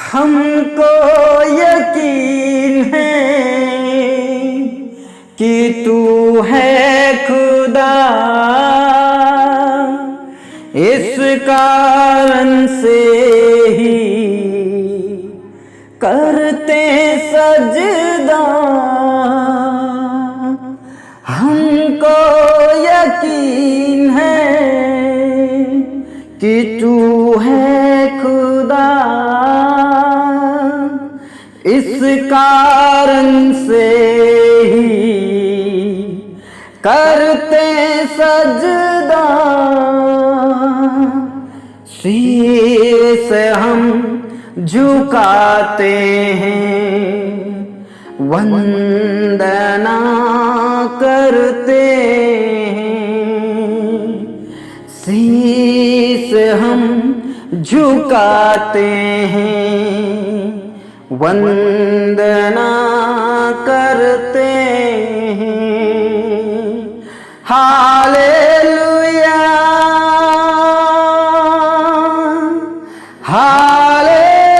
हमको यकीन है कि तू है खुदा, इस कारण से ही करते सजदा। हमको यकीन है कि तू है खुदा, इस कारण से ही करते सजदा। शीश हम झुकाते हैं, वंदना करते हैं। शीश हम झुकाते हैं, वंदना करते हैं। हालेलुया हालेलुया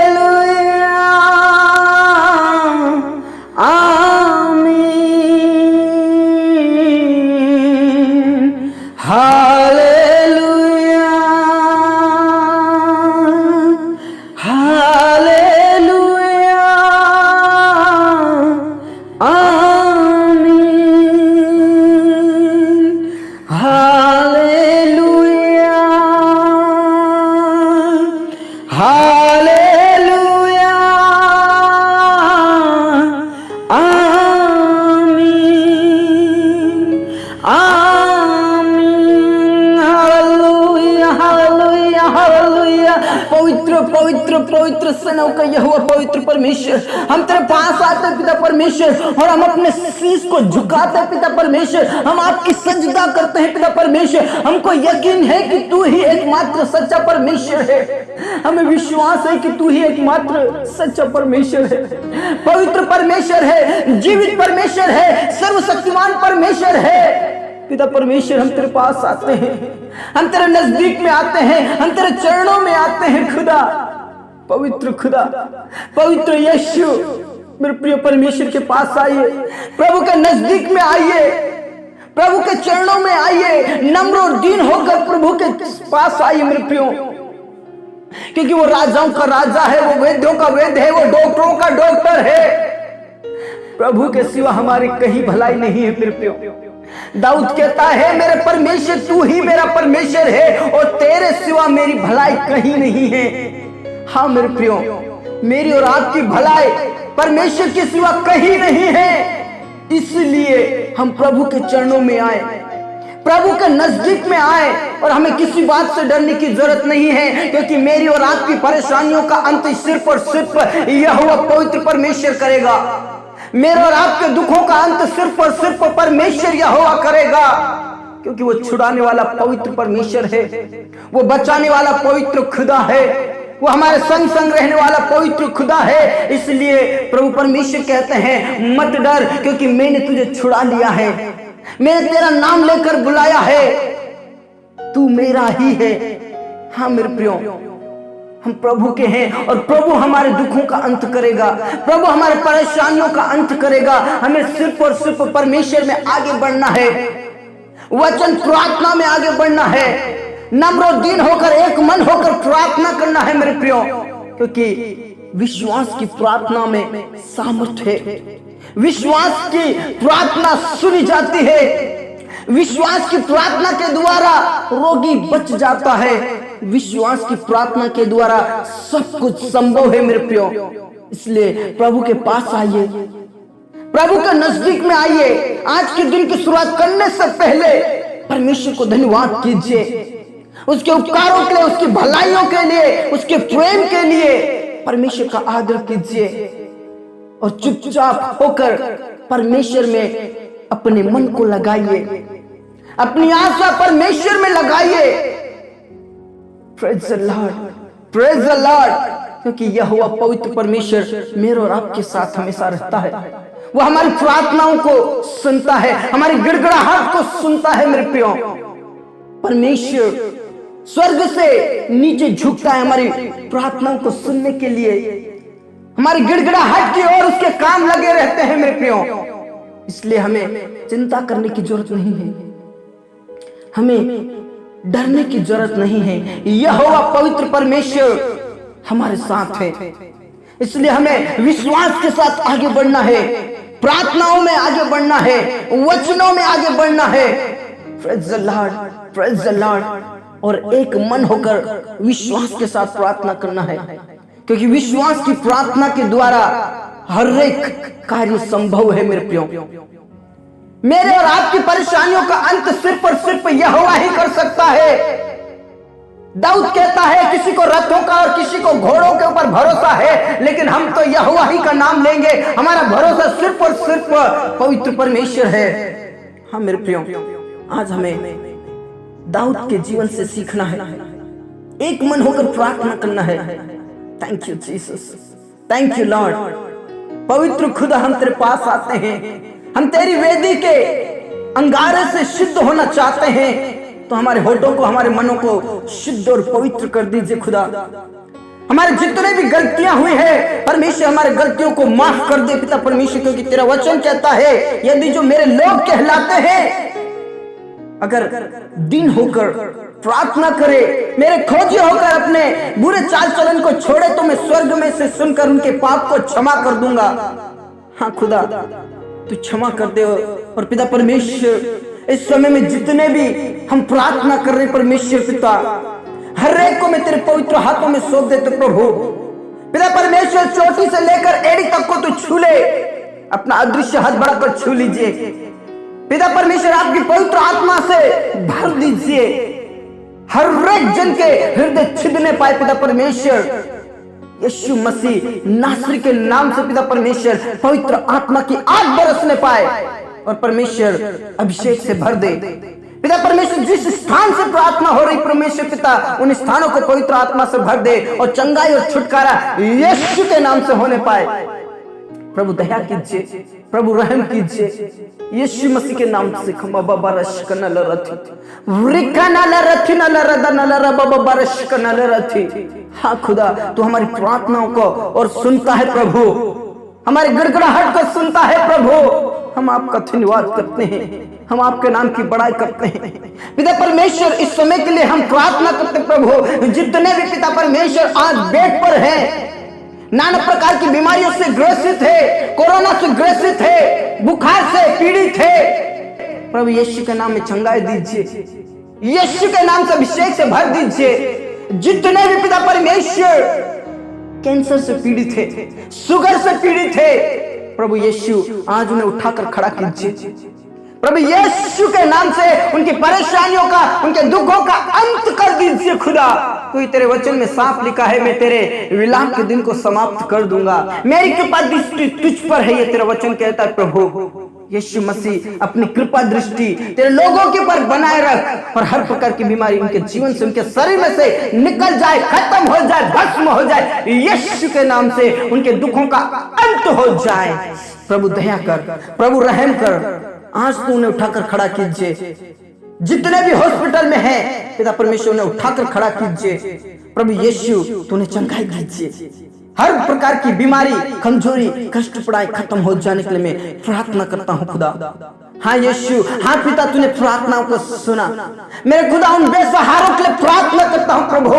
आमीन। हालेलुया हालेलुया आमीन। हालेलुया हालेलुया आमीन आमीन। Hallelujah hallelujah hallelujah. पवित्र पवित्र पवित्र सेनाओं का यहोवा पवित्र परमेश्वर, हम तेरे पास आते हैं पिता परमेश्वर, और हम अपने शीश को झुकाते हैं पिता परमेश्वर। हम आपकी सजदा करते हैं पिता परमेश्वर। हमको यकीन है कि तू ही एकमात्र सच्चा परमेश्वर है। हमें विश्वास है कि तू ही एकमात्र सच्चा परमेश्वर है, पवित्र परमेश्वर है, जीवित परमेश्वर है, सर्वशक्तिमान परमेश्वर है। पिता परमेश्वर, हम तेरे पास आते हैं, हम तेरे नजदीक में आते हैं, हम तेरे चरणों में आते हैं खुदा, पवित्र खुदा, पवित्र यीशु। मेरे प्रिय परमेश्वर के पास आइए, प्रभु के नजदीक में आइए, प्रभु के चरणों में आइए, नम्र और दीन होकर प्रभु के पास आइए मेरे प्रियो, क्योंकि वो राजाओं का राजा है, वो वैद्यों का वैद्य है, वो डॉक्टरों का डॉक्टर है। प्रभु के सिवा हमारी कहीं भलाई नहीं है मेरे प्रियो। दाऊद कहता है, मेरे परमेश्वर तू ही मेरा परमेश्वर है, और तेरे सिवा मेरी भलाई कहीं नहीं है। हाँ मेरे प्रियो, मेरी और आपकी भलाई परमेश्वर के सिवा कहीं नहीं है। इसलिए हम प्रभु के चरणों में आए, प्रभु के नजदीक में आए, और हमें किसी बात से डरने की जरूरत नहीं है, क्योंकि मेरी और आपकी परेशानियों का अंत सिर्फ और सिर्फ यहोवा पवित्र परमेश्वर करेगा। मेरे और आपके दुखों का अंत सिर्फ और सिर्फ परमेश्वर यहोवा करेगा, क्योंकि वो छुड़ाने वाला पवित्र परमेश्वर है, वो बचाने वाला पवित्र खुदा है, वो हमारे संग संग रहने वाला पवित्र खुदा है। इसलिए प्रभु परमेश्वर कहते हैं, मत डर, क्योंकि मैंने तुझे छुड़ा लिया है, मैंने तेरा नाम लेकर बुलाया है, तू मेरा ही है। हाँ मेरे प्रियो, हम प्रभु के हैं, और प्रभु हमारे दुखों का अंत करेगा, प्रभु हमारे परेशानियों का अंत करेगा। हमें सिर्फ और सिर्फ परमेश्वर में आगे बढ़ना है, वचन प्रार्थना में आगे बढ़ना है, नम्र और दीन होकर एक मन होकर प्रार्थना करना है मेरे प्रियो, क्योंकि विश्वास की प्रार्थना में सामर्थ्य है, विश्वास की प्रार्थना सुनी जाती है, विश्वास की प्रार्थना के द्वारा रोगी बच जाता है, विश्वास की प्रार्थना के द्वारा सब कुछ संभव है मेरे प्रियो। इसलिए प्रभु के पास आइए, प्रभु के नजदीक में आइए। आज के दिन की शुरुआत करने से पहले परमेश्वर को धन्यवाद कीजिए, उसके उपकारों के लिए, उसकी भलाइयों के लिए, उसके प्रेम के लिए परमेश्वर का आदर कीजिए, और चुपचाप होकर परमेश्वर में अपने मन को लगाइए, अपनी आशा परमेश्वर में लगाइए। Praise the Lord, praise the Lord, क्योंकि यहोवा पवित्र परमेश्वर मेरे और आपके साथ हमेशा रहता है। वो हमारी प्रार्थनाओं को सुनता है, हमारी गिड़गिड़ाहट को सुनता है मेरे प्रियो। परमेश्वर स्वर्ग से नीचे झुकता है हमारी प्रार्थनाओं को सुनने के लिए, हमारी गिड़गिड़ाहट की ओर उसके काम लगे रहते हैं मेरे प्रियो। इसलिए हमें चिंता करने की जरूरत नहीं है, हमें डरने की जरूरत नहीं है। यहोवा पवित्र परमेश्वर हमारे साथ है। इसलिए हमें विश्वास के साथ आगे बढ़ना है, प्रार्थनाओं में आगे बढ़ना है, वचनों में आगे बढ़ना है। Praise the Lord, praise the Lord. और एक मन होकर विश्वास के साथ प्रार्थना करना है, क्योंकि विश्वास की प्रार्थना के द्वारा हर एक कार्य संभव है मेरे प्रियो। मेरे और आपकी परेशानियों का अंत सिर्फ और सिर्फ यहोवा ही कर सकता है। दाऊद कहता है किसी को रथों का और किसी को घोड़ों के ऊपर भरोसा है, लेकिन हम तो यहोवा ही का नाम लेंगे। हमारा भरोसा सिर्फ और सिर्फ पवित्र परमेश्वर है। हाँ मेरे प्रियो, आज हमें दाऊद के जीवन से सीखना है, एक मन होकर प्रार्थना करना है। Thank you Jesus, thank you Lord. पवित्र खुदा हम तेरे पास आते हैं, हम तेरी वेदी के अंगारे से शुद्ध होना चाहते हैं। तो हमारे होठों को, हमारे मनों को शुद्ध और पवित्र कर दीजिए खुदा। हमारे जितने भी गलतियां हुई है परमेश्वर, हमारे गलतियों को माफ कर दे पिता परमेश्वर, क्योंकि तेरा वचन कहता है यदि जो मेरे लोग कहलाते हैं अगर दिन होकर प्रार्थना करे, मेरे खोजी होकर अपने बुरे चाल चलन को छोड़े, तो मैं स्वर्ग में से सुनकर उनके पाप को क्षमा कर दूंगा। हाँ खुदा, तू क्षमा कर दे। और पिता परमेश्वर, इस समय में जितने भी हम प्रार्थना कर रहे परमेश्वर पिता, हर एक को मैं तेरे पवित्र हाथों में सौंप देते प्रभु। पिता परमेश्वर, चोटी से लेकर एड़ी तक को तू छू ले, अपना अदृश्य हाथ बढ़ाकर छू लीजिए। पिता परमेश्वर, आपकी पवित्र आत्मा से भर दीजिए, हर एक जन के हृदय छिदने पाए पिता परमेश्वर। यीशु मसीह नासरी के नाम से पिता परमेश्वर पवित्र आत्मा की आग बरसने पाए और परमेश्वर अभिषेक से भर दे। पिता परमेश्वर, जिस स्थान से प्रार्थना हो रही परमेश्वर पिता, उन स्थानों को पवित्र आत्मा से भर दे और चंगाई और छुटकारा यीशु के नाम से होने पाए। प्रभु दया कीजिए, प्रभु रहम कीजिए, यीशु मसीह के नाम से। हाँ खुदा, तू हमारी प्रार्थनाओं को और सुनता है प्रभु, हमारी गिड़गिड़ाहट को सुनता है प्रभु। हम आपका धन्यवाद करते हैं, हम आपके नाम की बड़ाई करते हैं पिता परमेश्वर। इस समय के लिए हम प्रार्थना करते प्रभु, जितने भी पिता परमेश्वर आज बेड पर हैं, नाना प्रकार की बीमारियों से ग्रसित है, कोरोना से ग्रसित है, बुखार से पीड़ित है, प्रभु यीशु के नाम में चंगाई दीजिए, यीशु के नाम से अभिषेक से भर दीजिए। जितने भी पिता परमेश्वर कैंसर से पीड़ित है, शुगर से पीड़ित है, प्रभु यीशु आज उन्हें उठाकर खड़ा कीजिए। प्रभु यीशु के नाम से उनकी परेशानियों का, उनके दुखों का अंत कर दीजिए खुदा। कोई तेरे वचन में साफ लिखा है, मैं तेरे विलाप के दिन को समाप्त कर दूंगा, मेरी कृपा दृष्टि तुझ पर है, ये तेरा वचन कहता है प्रभु। यीशु मसीह, अपनी कृपा दृष्टि तेरे लोगों के ऊपर बनाए रख और हर प्रकार की बीमारी उनके जीवन से, उनके शरीर में से निकल जाए, खत्म हो जाए, भस्म हो जाए। यीशु के नाम से उनके दुखों का अंत हो जाए। प्रभु दया कर, प्रभु रहम कर, आज तू उन्हें उठाकर खड़ा कीजिए। जितने भी हॉस्पिटल में हैं पिता परमेश्वर, उन्हें उठाकर खड़ा कीजिए। प्रभु यीशु, तू उन्हें चंगाई दीजिए। हर प्रकार की बीमारी, कमजोरी, कष्ट पड़ाई खत्म हो जाने के लिए मैं प्रार्थना करता हूँ खुदा। हाँ यीशु, हाँ पिता, तूने प्रार्थनाओं को सुना। मेरे खुदा, उन बेसहारों के लिए प्रार्थना करता हूँ प्रभु,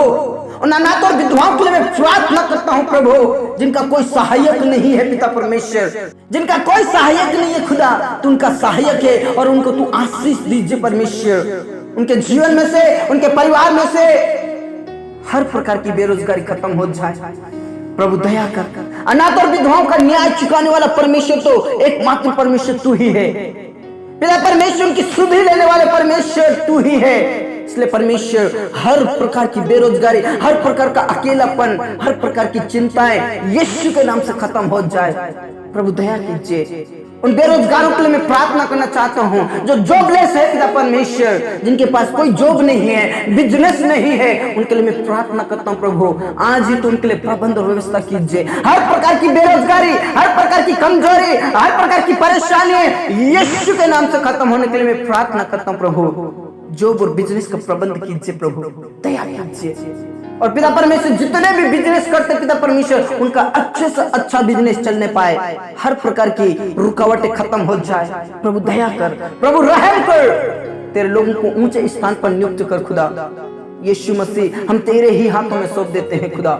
उन अनाथ और विधवाओं के लिए मैं प्रार्थना करता हूँ प्रभु, जिनका कोई सहायक नहीं है पिता परमेश्वर, जिनका कोई सहायक नहीं है खुदा, तू उनका सहायक है और उनको तू आशीष दीजिए परमेश्वर। उनके जीवन में से, उनके परिवार में से हर प्रकार की बेरोजगारी खत्म हो जाए। प्रभु दया कर, अनाथ और विधवाओं का न्याय चुकाने वाला परमेश्वर तो एकमात्र परमेश्वर तू ही है पिता परमेश्वर। उनकी सुधि लेने वाले परमेश्वर तू ही है। इसलिए परमेश्वर, हर प्रकार की बेरोजगारी, हर प्रकार का अकेलापन, हर प्रकार की चिंताएं यीशु के नाम से खत्म हो जाए। प्रभु दया कीजिए। उन बेरोजगारों के लिए मैं प्रार्थना करना चाहता हूँ जो जॉबलेस है पिता परमेश्वर, जिनके पास कोई जॉब नहीं है, बिजनेस नहीं है, उनके लिए मैं प्रार्थना करता हूँ प्रभु, आज ही तो उनके लिए प्रबंध और व्यवस्था कीजिए। हर प्रकार की बेरोजगारी, हर प्रकार की कमजोरी, हर प्रकार की परेशानी यीशु के नाम से खत्म होने के लिए मैं प्रार्थना करता हूँ प्रभु। जॉब और बिजनेस का प्रबंध कीजिए प्रभु, दया कीजिए। और पिता परमेश्वर जितने भी बिजनेस करते पिता परमेश्वर, उनका अच्छे से अच्छा बिजनेस चलने पाए, हर प्रकार की रुकावटें खत्म हो जाए। प्रभु दया कर, प्रभु रहम कर, तेरे लोगों को ऊंचे स्थान पर नियुक्त कर खुदा। यीशु मसीह हम तेरे ही हाथों में सौंप देते हैं खुदा।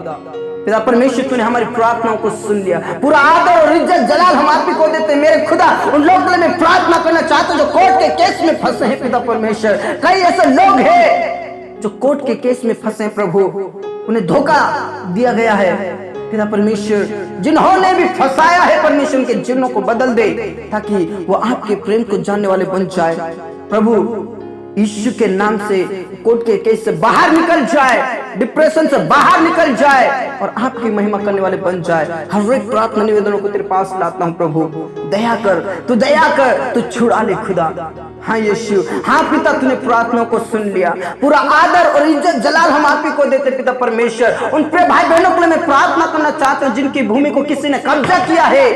पिता परमेश्वर तूने हमारी प्रार्थनाओं को सुन लिया, पूरा आदर और इज्जत जलाल हम आप ही को देते हैं मेरे खुदा। उन लोगों के लिए मैं प्रार्थना करना चाहता हूं जो कोर्ट के केस में फंसे हैं पिता परमेश्वर। कई ऐसे लोग हैं जो कोर्ट के केस में फंसे हैं प्रभु, उन्हें धोखा दिया गया है पिता परमेश्वर। जिन्होंने भी फंसाया है परमेश्वर, उनके जीवनों को बदल दे ताकि वो आपके प्रेम को जानने वाले बन जाए प्रभु। यीशु के नाम से कोर्ट के केस से बाहर निकल जाए, डिप्रेशन से बाहर निकल जाए और आपकी महिमा करने वाले बन जाए। हर एक प्रार्थना निवेदनों को तेरे पास लाता हूं प्रभु, दया कर, तू दया कर, तू छुड़ा ले खुदा। हाँ यीशु, हाँ पिता तूने प्रार्थनाओं को सुन लिया, पूरा आदर और इज्जत जलाल हम आप ही को देते पिता परमेश्वर। उन प्रिय भाई बहनों के लिए मैं प्रार्थना करना चाहता हूं जिनकी भूमि को किसी ने कब्जा किया है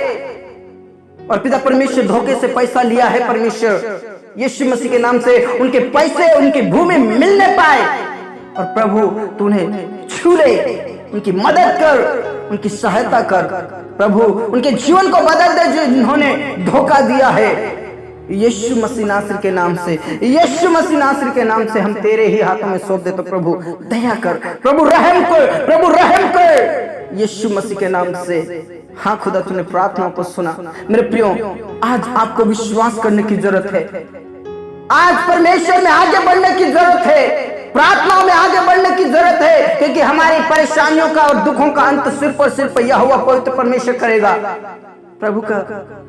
और पिता परमेश्वर धोखे से पैसा लिया है परमेश्वर। यीशु मसीह के नाम से उनके पैसे उनकी भूमि मिलने पाए और प्रभु तूने छू ले, उनकी मदद कर, उनकी सहायता कर प्रभु, उनके जीवन को बदल दे जिन्होंने धोखा दिया है। यीशु मसीह नासरी के नाम से, यीशु मसीह नासरी के नाम से हम तेरे ही हाथों में सौंप देते प्रभु, दया कर प्रभु, रहम कर प्रभु, रहम कर यीशु मसीह के नाम से। हाँ खुदा तूने प्रार्थनाओं को सुना मेरे प्रियो, आज आपको विश्वास करने की जरूरत है। आज परमेश्वर में आगे बढ़ने की जरूरत है, प्रार्थनाओं में आगे बढ़ने की जरूरत है, क्योंकि हमारी परेशानियों का और दुखों का अंत सिर्फ और सिर्फ यहोवा पवित्र परमेश्वर करेगा। प्रभु का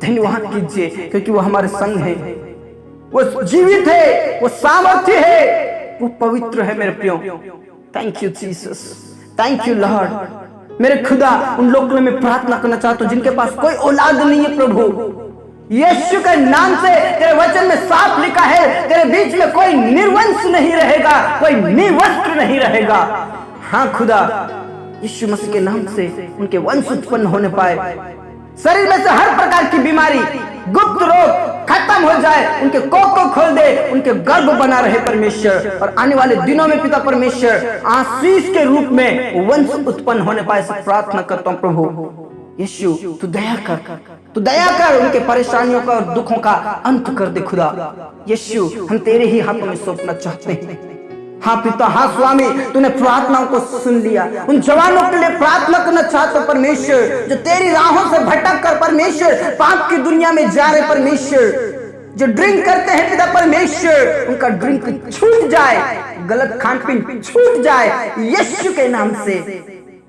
धन्यवाद कीजिए क्योंकि वो हमारे संग है, वो जीवित है, वो सामर्थ्य है, वो पवित्र है मेरे प्रियो। Thank you Jesus, thank you Lord. मेरे खुदा उन लोगों के लिए मैं प्रार्थना करना चाहता हूं जिनके पास कोई औलाद नहीं है प्रभु, यीशु के नाम से तेरे वचन में साफ लिखा है तेरे बीच में कोई निर्वंश नहीं रहेगा, कोई निवस्त्र नहीं रहेगा। हाँ खुदा यीशु मसीह के नाम से उनके वंश उत्पन्न होने पाए, शरीर में से हर प्रकार की बीमारी, गुप्त रोग खत्म हो जाए, उनके कोख को खोल दे, उनके गर्भ बना रहे परमेश्वर, और आने वाले दिनों में पिता परमेश्वर आशीष के रूप में वंश उत्पन्न होने पाए। प्रार्थना करता हूँ प्रभु यीशु तू दया कर, तू दया कर, उनके परेशानियों का और दुखों का अंत कर दे खुदा। यीशु हम तेरे ही हाथों में सौंपना चाहते हैं। हाँ पिता, हाँ स्वामी, तूने प्रार्थनाओं को सुन लिया। उन जवानों के लिए प्रार्थना करना चाहता हूं परमेश्वर जो तेरी राहों से भटक कर परमेश्वर पाप की दुनिया में जा रहे परमेश्वर, जो ड्रिंक करते हैं पिता परमेश्वर, उनका ड्रिंक छूट जाए, गलत खान पीन छूट जाए यीशु के नाम से,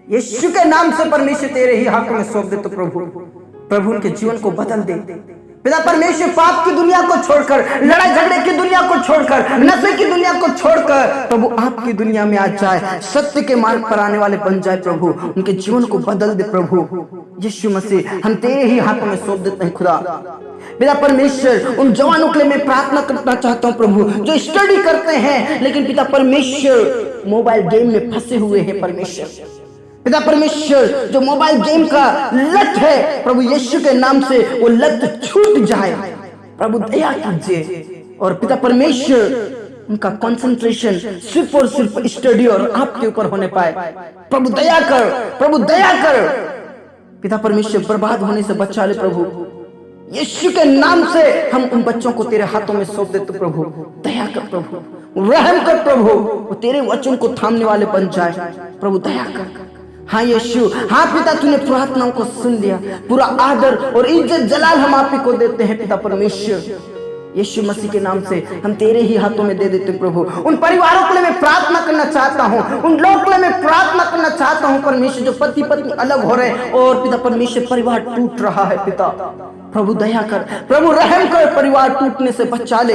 यीशु के नाम से परमेश्वर तेरे ही हाथों में सौंप दे। तो प्रभु उनके जीवन को बदल दे पिता परमेश्वर, पाप की दुनिया को छोड़कर, लड़ाई झगड़े की दुनिया को छोड़कर, नशे की दुनिया को छोड़कर प्रभु आपकी दुनिया में आ जाए, सत्य के मार्ग पर आने वाले बन जाए प्रभु, उनके जीवन को बदल दे प्रभु। यीशु मसीह हम तेरे ही हाथों में सौंप देते हैं खुदा। पिता परमेश्वर उन जवानों के लिए मैं प्रार्थना करना चाहता हूं प्रभु जो स्टडी करते हैं लेकिन पिता परमेश्वर मोबाइल गेम में फंसे हुए हैं परमेश्वर, पिता परमेश्वर जो मोबाइल गेम का लत है प्रभु यीशु के नाम से वो लत छूट जाए प्रभु, दया कीजिए। और पिता परमेश्वर उनका कंसंट्रेशन सिर्फ और सिर्फ स्टडी और आपके ऊपर होने पाए प्रभु, दया कर प्रभु, दया कर पिता परमेश्वर, बर्बाद होने से बचा ले प्रभु यीशु के नाम से। हम उन बच्चों को तेरे हाथों में सौंप देते प्रभु, दया कर प्रभु, रहम कर प्रभु, वो तेरे वचन को थामने वाले बन जाए प्रभु, दया कर। हाँ यीशु, हाँ पिता तूने प्रार्थनाओं को सुन लिया, पूरा आदर और इज्जत जलाल हम आप ही को देते हैं पिता परमेश्वर। यीशु मसीह के नाम से हम तेरे ही हाथों में दे देते प्रभु। उन परिवारों के लिए मैं प्रार्थना करना चाहता हूँ, उन लोगों के लिए मैं प्रार्थना करना चाहता हूँ परमेश्वर जो पति पत्नी अलग हो रहे हैं और पिता परमेश्वर परिवार टूट रहा है पिता, प्रभु दया कर प्रभु, रहम कर, परिवार टूटने से बचा ले,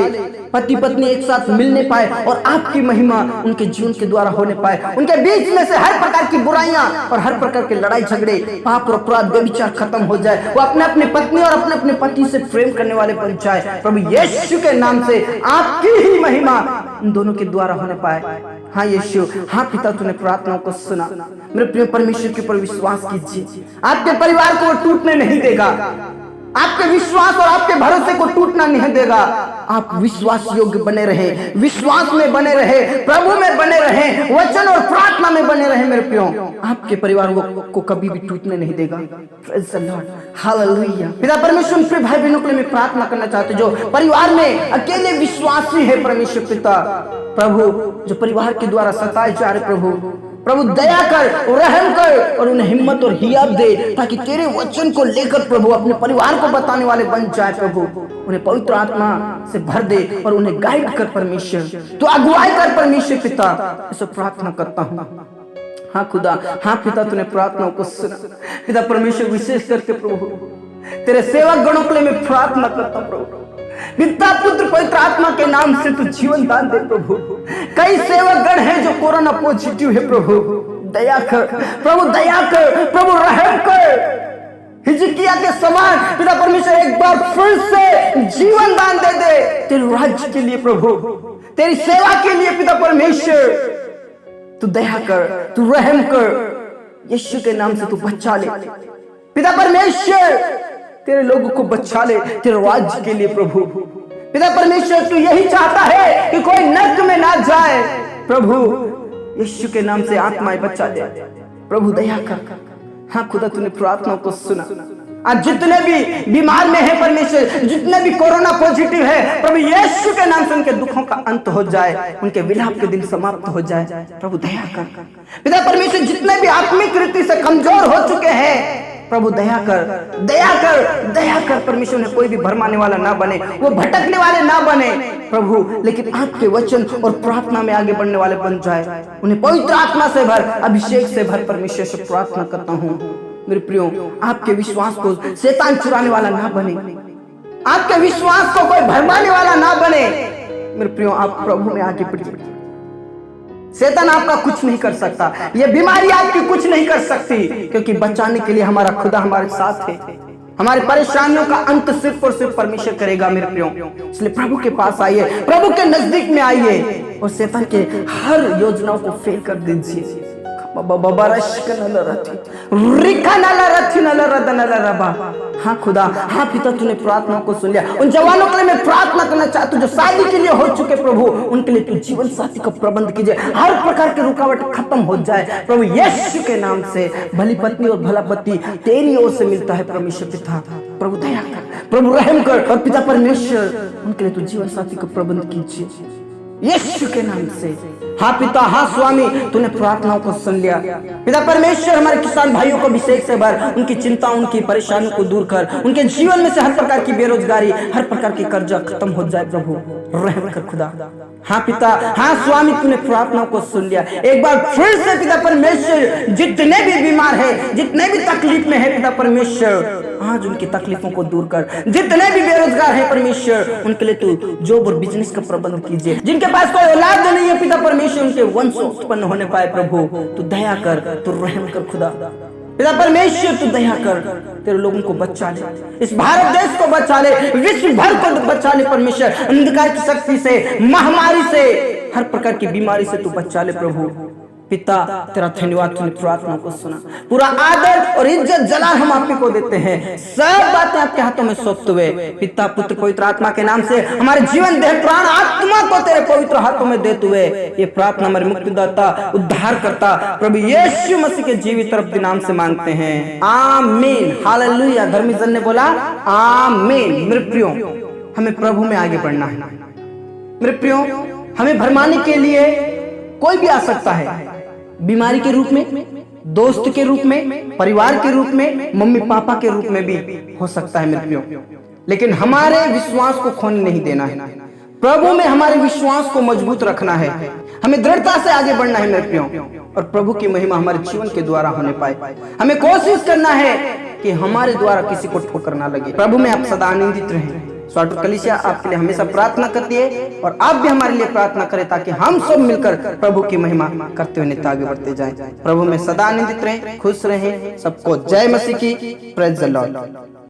पति पत्नी एक साथ मिलने पाए और आपकी महिमा उनके जीवन के द्वारा होने पाए, उनके बीच में से हर प्रकार की बुराइयां और हर प्रकार के लड़ाई झगड़े, पाप और अपराध, व्यभिचार खत्म हो जाए, वो अपने अपने पत्नी और अपने अपने पति से प्रेम करने वाले बन जाए प्रभु यीशु के नाम से। आपकी ही महिमा उन दोनों के द्वारा होने पाए। हाँ यीशु, हाँ पिता तूने प्रार्थनाओं को सुना, मेरे प्रिय परमेश्वर के ऊपर विश्वास कीजिए, आपके परिवार को वो टूटने नहीं देगा। आपके विश्वास और आपके भरोसे को टूटना नहीं देगा। आप विश्वास योग्य बने रहे, विश्वास में बने रहे, प्रभु में बने रहे, वचन और प्रार्थना में बने रहे मेरे प्रियो, आपके परिवार को कभी भी टूटने नहीं देगा। Praise the Lord, hallelujah. पिता परमेश्वर उन प्रिय भाई बहनों के लिए मैं प्रार्थना करना चाहते जो परिवार में अकेले विश्वासी है परमेश्वर पिता, प्रभु जो परिवार के द्वारा सताए जा रहे प्रभु दया कर, रहम कर और उन्हें हिम्मत और हियाब दे ताकि तेरे वचन को लेकर प्रभु अपने परिवार को बताने वाले बन जाए। प्रभु उन्हें पवित्र आत्मा से भर दे और उन्हें गाइड कर परमेश्वर, तो अगुवाई कर परमेश्वर पिता, इसे प्रार्थना करता हूँ। हाँ खुदा, हाँ पिता, तूने प्रार्थनाओं को सुना पिता परमेश्वर, विशेष करके प्रभु तेरे सेवक गणों के लिए मैं प्रार्थना करता हूँ प्रभु, पिता पुत्र पवित्र आत्मा के नाम से तू जीवन दान दे प्रभु। कई सेवक गण हैं जो कोरोना पॉजिटिव है प्रभु, दया कर प्रभु, दया कर प्रभु, रहम कर। हिजकिय्याह के समान पिता परमेश्वर एक बार फिर से जीवन दान दे दे तेरे राज्य के लिए प्रभु, तेरी सेवा के लिए पिता परमेश्वर, तू दया कर, तू रहम कर, यीशु के नाम से तू बचा ले पिता परमेश्वर, तेरे लोगों को बचा ले तेरे राज्य के लिए प्रभु। पिता परमेश्वर तू यही चाहता है कि कोई नरक में ना जाए प्रभु, यीशु के नाम से आत्माएं बचा दे प्रभु, दया कर। हाँ खुदा, तूने प्रार्थनाओं को सुना। आज जितने भी बीमार में है परमेश्वर, जितने भी कोरोना पॉजिटिव है प्रभु, यीशु के नाम से उनके दुखों का अंत हो जाए, उनके विलाप के दिन समाप्त हो जाए प्रभु, दया कर। पिता परमेश्वर जितने भी आत्मिक रीति से कमजोर हो चुके हैं प्रभु, दया कर, दया कर, दया कर परमेश्वर, ने कोई भी भरमाने वाला ना बने, वो भटकने वाले ना बने प्रभु, लेकिन आपके वचन और प्रार्थना में आगे बढ़ने वाले बन जाए। उन्हें पवित्र आत्मा से भर, अभिषेक से भर परमेश्वर से प्रार्थना करता हूँ मेरे प्रियो, आपके विश्वास को शैतान चुराने वाला ना बने, आपके विश्वास को कोई भरमाने वाला ना बने मेरे प्रियो। आप प्रभु में आगे बढ़िए, शैतान आपका कुछ नहीं कर सकता, ये बीमारी आपकी कुछ नहीं कर सकती, क्योंकि बचाने के लिए हमारा खुदा हमारे साथ है। हमारी परेशानियों का अंत सिर्फ और सिर्फ परमेश्वर करेगा मेरे प्रियो। इसलिए प्रभु के पास आइए, प्रभु के नजदीक में आइए और शैतान के हर योजनाओं को फेल कर दीजिए। हाँ खुदा, हाँ पिता, तूने प्रार्थना को सुन लिया। उन जवानों के लिए मैं प्रार्थना करना चाहता हूँ जो शादी के लिए हो चुके प्रभु, उनके लिए तू जीवन साथी का प्रबंध कीजिए, हर प्रकार के रुकावट खत्म हो जाए प्रभु, यीशु के नाम से। भली पत्नी और भला पति तेरी ओर से मिलता है परमेश्वर पिता, प्रभु दया कर, प्रभु रहम कर, और पिता परमेश्वर उनके लिए तू जीवन साथी का प्रबंध कीजिए यीशु के नाम से। हाँ पिता, हाँ स्वामी, तूने प्रार्थनाओं को सुन लिया पिता परमेश्वर। हमारे किसान भाइयों को अभिषेक से भर, उनकी चिंता, उनकी परेशानियों को दूर कर, उनके जीवन में से हर प्रकार की बेरोजगारी, हर प्रकार की कर्जा खत्म हो जाए प्रभु, रहम कर खुदा। हाँ पिता, हाँ स्वामी, तूने प्रार्थनाओं को सुन लिया। एक बार फिर से पिता परमेश्वर, जितने भी बीमार है, जितने भी तकलीफ में है पिता परमेश्वर, आज उनकी तकलीफों को दूर कर। जितने भी बेरोजगार है परमेश्वर, उनके लिए तू जॉब और बिजनेस का प्रबंध कीजिए। जिनके पास कोई औलाद नहीं है पिता परमेश्वर, उनके वंश उत्पन्न होने पाए प्रभु, तू दया कर, तू रहम कर खुदा। पिता परमेश्वर तू दया कर, तेरे लोगों को बचा ले, इस भारत देश को बचा ले, विश्व भर को बचा ले परमेश्वर, अंधकार की शक्ति से, महामारी से, हर प्रकार की बीमारी से तू बचा ले प्रभु। पिता तेरा धन्यवाद, तूने प्रार्थना को सुना। पूरा आदर और इज्जत जलाल हम आप ही को देते हैं, सब बातें आपके हाथों में सौंपते हुए पिता पुत्र पवित्र आत्मा के नाम से हमारे जीवन देह प्राण आत्मा को तेरे पवित्र हाथों में देते हुए ये प्रार्थना हमारे मुक्तिदाता उद्धार करता प्रभु यीशु मसीह के जीवित रब के नाम से मांगते हैं, आमीन, हालेलुया। धर्मी जन ने बोला आमीन। मेरे प्रियो, हमें प्रभु में आगे बढ़ना है मेरे प्रियो। हमें भरमाने के लिए कोई भी आ सकता है, बीमारी के रूप में, दोस्त के रूप में, परिवार के रूप में, मम्मी पापा के रूप में भी हो सकता है मेरे प्रियो। लेकिन हमारे विश्वास को खोने नहीं देना है, प्रभु में हमारे विश्वास को मजबूत रखना है, हमें दृढ़ता से आगे बढ़ना है मेरे प्रियो, और प्रभु की महिमा हमारे जीवन के द्वारा होने पाए। हमें कोशिश करना है कि हमारे द्वारा किसी को ठोकर ना लगे। प्रभु में आप सदा आनंदित रहें। स्वाट कलीसिया आपके लिए हमेशा प्रार्थना करती है और आप भी हमारे लिए प्रार्थना करें ताकि हम सब मिलकर प्रभु की महिमा करते हुए नित्य आगे बढ़ते जाएं। प्रभु में सदा आनंदित रहें, खुश रहें। सबको जय मसीह की, प्रेज द लॉर्ड।